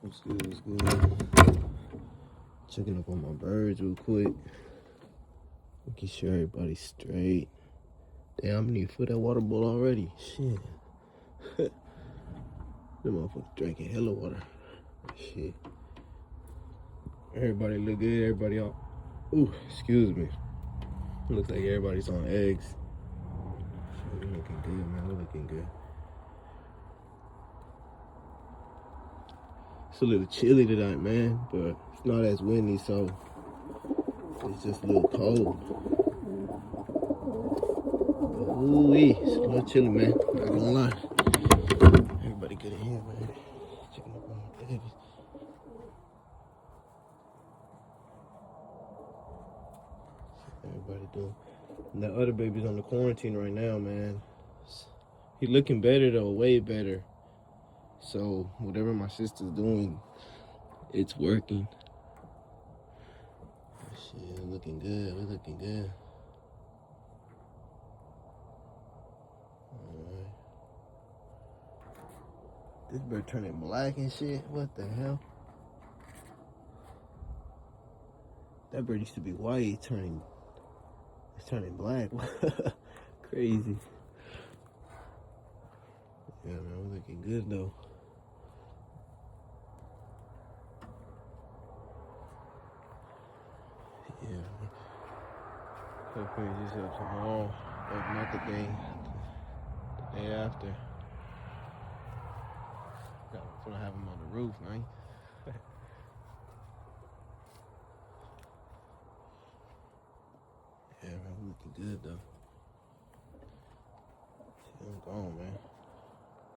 What's good? What's good? Checking up on my birds real quick. Making sure everybody's straight. Damn, I need to fill that water bowl already. Shit. That motherfucker drinking hella water. Shit. Everybody look good. Everybody on. Ooh, excuse me. Looks like everybody's on eggs. Shit, we looking good, man. We're looking good. It's a little chilly tonight, man, but it's not as windy, so it's just a little cold. Ooh, it's a little chilly, man. Not gonna lie. Everybody good in here, man. Checking up on my babies. Everybody doing. And the other baby's on the quarantine right now, man. He looking better though, way better. So whatever my sister's doing, it's working. Shit, we're looking good. We're looking good. Alright. This bird turning black and shit. What the hell? That bird used to be white. It's turning black. Crazy. Yeah, man, we're looking good though. Yeah, man. Hopefully just up tomorrow. Or not the day after. Gonna have him on the roof, man. Yeah, man, we're looking good though. Shit, I'm gone, man.